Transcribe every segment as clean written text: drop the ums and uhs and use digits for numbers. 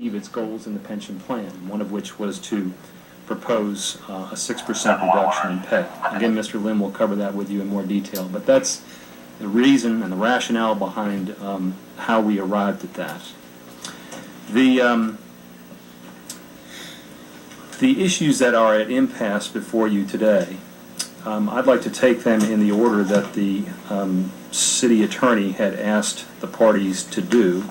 achieve its goals in the pension plan, one of which was to propose a 6% reduction in pay. Again, Mr. Lim will cover that with you in more detail, but that's the reason and the rationale behind how we arrived at that. The issues that are at impasse before you today, I'd like to take them in the order that the city attorney had asked the parties to do.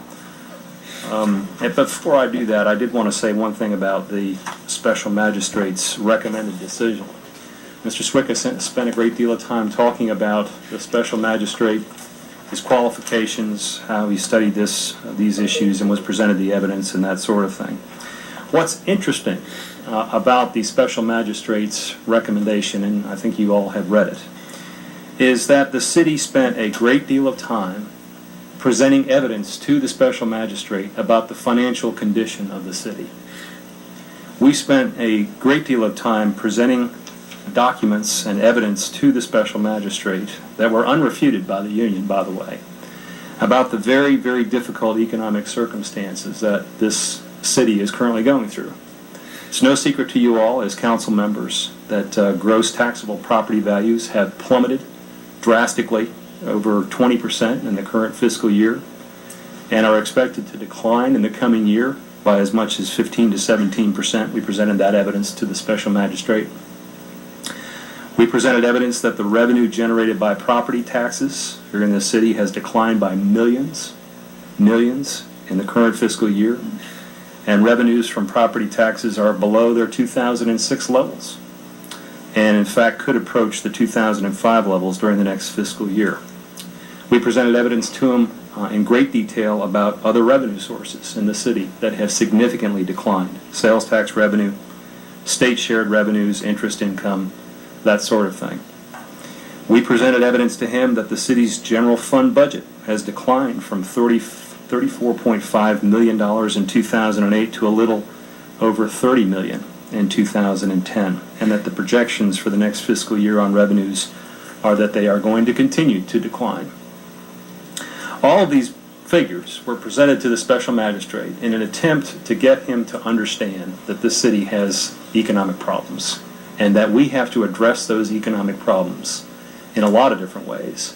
But before I do that, I did want to say one thing about the special magistrate's recommended decision. Mr. Swicka spent a great deal of time talking about the special magistrate, his qualifications, how he studied these issues and was presented the evidence and that sort of thing. What's interesting about the special magistrate's recommendation, and I think you all have read it, is that the city spent a great deal of time presenting evidence to the special magistrate about the financial condition of the city. We spent a great deal of time presenting documents and evidence to the special magistrate that were unrefuted by the union, by the way, about the very, very difficult economic circumstances that this city is currently going through. It's no secret to you all as council members that gross taxable property values have plummeted drastically, over 20% in the current fiscal year, and are expected to decline in the coming year by as much as 15 to 17%. We presented that evidence to the special magistrate. We presented evidence that the revenue generated by property taxes here in the city has declined by millions in the current fiscal year, and revenues from property taxes are below their 2006 levels, and in fact could approach the 2005 levels during the next fiscal year. We presented evidence to him in great detail about other revenue sources in the city that have significantly declined. Sales tax revenue, state shared revenues, interest income, that sort of thing. We presented evidence to him that the city's general fund budget has declined from $34.5 million in 2008 to a little over $30 million in 2010, and that the projections for the next fiscal year on revenues are that they are going to continue to decline. All of these figures were presented to the special magistrate in an attempt to get him to understand that this city has economic problems and that we have to address those economic problems in a lot of different ways,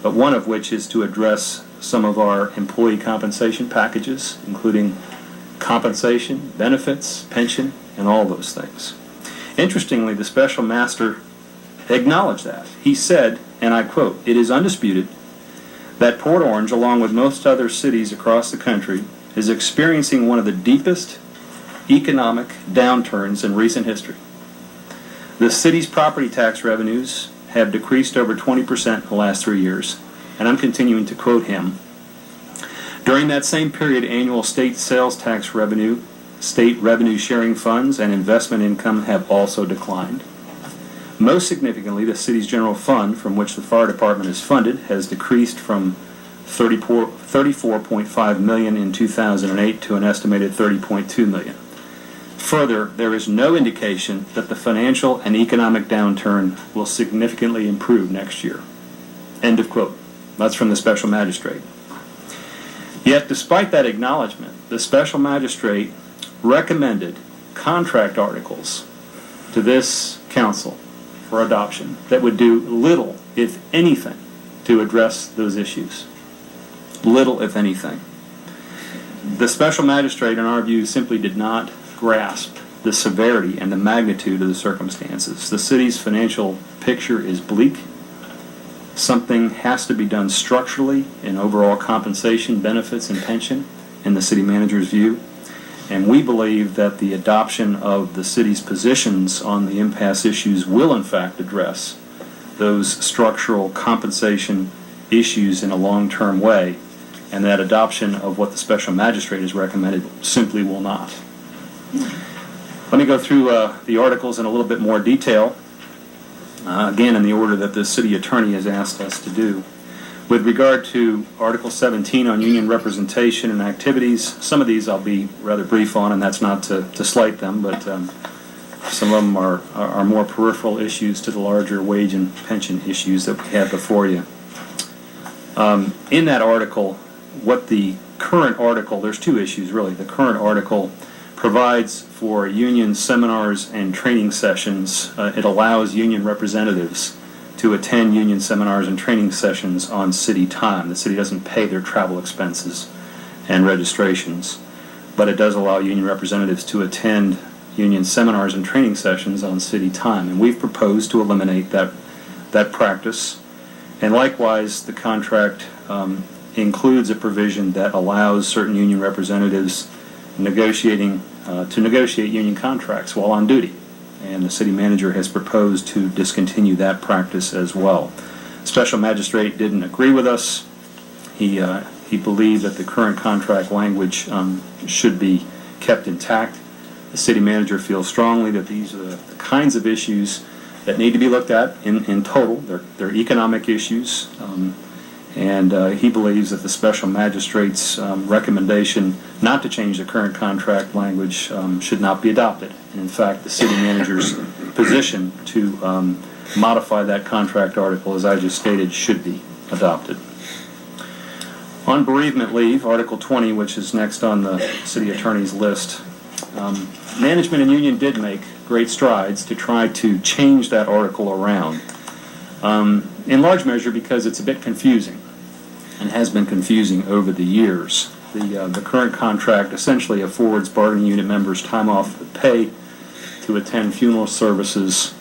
but one of which is to address some of our employee compensation packages, including compensation, benefits, pension, and all those things. Interestingly, the special master acknowledged that. He said, and I quote, "It is undisputed that Port Orange, along with most other cities across the country, is experiencing one of the deepest economic downturns in recent history. The city's property tax revenues have decreased over 20% in the last 3 years." And I'm continuing to quote him. "During that same period, annual state sales tax revenue, state revenue sharing funds, and investment income have also declined. Most significantly, the city's general fund, from which the fire department is funded, has decreased from $34.5 million in 2008 to an estimated $30.2 million. Further, there is no indication that the financial and economic downturn will significantly improve next year." End of quote. That's from the special magistrate. Yet, despite that acknowledgement, the special magistrate recommended contract articles to this council for adoption that would do little, if anything, to address those issues. Little, if anything. The special magistrate, in our view, simply did not grasp the severity and the magnitude of the circumstances. The city's financial picture is bleak. Something has to be done structurally in overall compensation, benefits, and pension, in the city manager's view. And we believe that the adoption of the city's positions on the impasse issues will, in fact, address those structural compensation issues in a long-term way, and that adoption of what the special magistrate has recommended simply will not. Let me go through the articles in a little bit more detail, again in the order that the city attorney has asked us to do. With regard to Article 17 on union representation and activities, some of these I'll be rather brief on, and that's not to slight them, but some of them are more peripheral issues to the larger wage and pension issues that we have before you. In that article, what the current article, there's two issues really. The current article provides for union seminars and training sessions. It allows union representatives to attend union seminars and training sessions on city time. The city doesn't pay their travel expenses and registrations, but it does allow union representatives to attend union seminars and training sessions on city time. And we've proposed to eliminate that practice. And likewise, the contract includes a provision that allows certain union representatives to negotiate union contracts while on duty. And the city manager has proposed to discontinue that practice as well. Special magistrate didn't agree with us. He believed that the current contract language should be kept intact. The city manager feels strongly that these are the kinds of issues that need to be looked at in total. They're economic issues, and he believes that the special magistrate's recommendation not to change the current contract language should not be adopted. And in fact, the city manager's position to modify that contract article, as I just stated, should be adopted. On bereavement leave, Article 20, which is next on the city attorney's list, management and union did make great strides to try to change that article around, in large measure because it's a bit confusing and has been confusing over the years. The current contract essentially affords bargaining unit members time off with pay to attend funeral services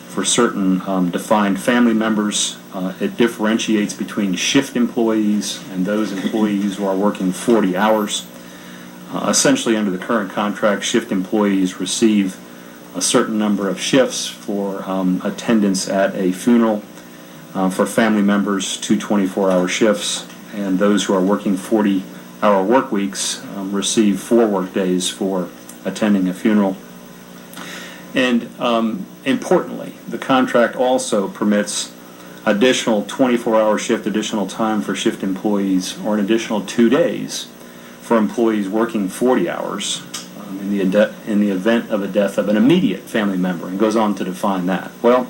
for certain defined family members. It differentiates between shift employees and those employees who are working 40 hours. Essentially, under the current contract, shift employees receive a certain number of shifts for attendance at a funeral. For family members, 2 24-hour shifts, and those who are working 40-hour work weeks receive 4 work days for attending a funeral. And importantly, the contract also permits additional 24-hour shift, additional time for shift employees, or an additional 2 days for employees working 40 hours in the event of a death of an immediate family member, and goes on to define that. Well,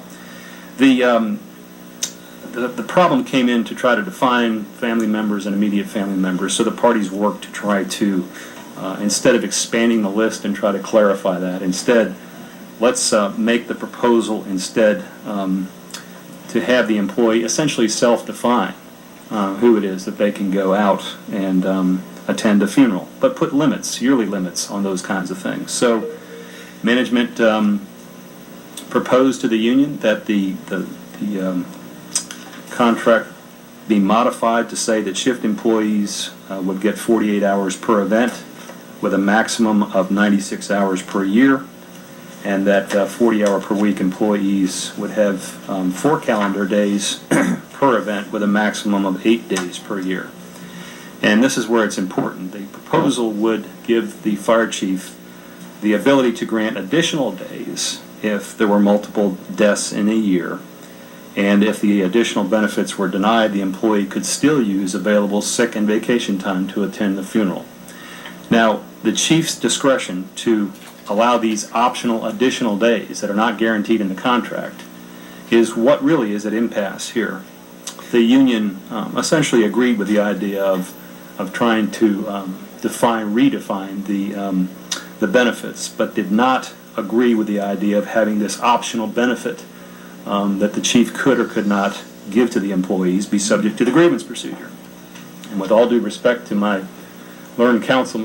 the problem came in to try to define family members and immediate family members, so the parties worked to try to, instead of expanding the list and try to clarify that, instead, let's make the proposal instead to have the employee essentially self-define who it is that they can go out and attend a funeral, but put limits, yearly limits on those kinds of things. So management proposed to the union that the contract be modified to say that shift employees would get 48 hours per event with a maximum of 96 hours per year, and that 40-hour per week employees would have 4 calendar days per event with a maximum of 8 days per year. And this is where it's important. The proposal would give the fire chief the ability to grant additional days if there were multiple deaths in a year, and if the additional benefits were denied, the employee could still use available sick and vacation time to attend the funeral. Now, the chief's discretion to allow these optional additional days that are not guaranteed in the contract is what really is at impasse here. The union essentially agreed with the idea of trying to redefine the benefits, but did not agree with the idea of having this optional benefit that the chief could or could not give to the employees be subject to the grievance procedure. And with all due respect to my learned counsel,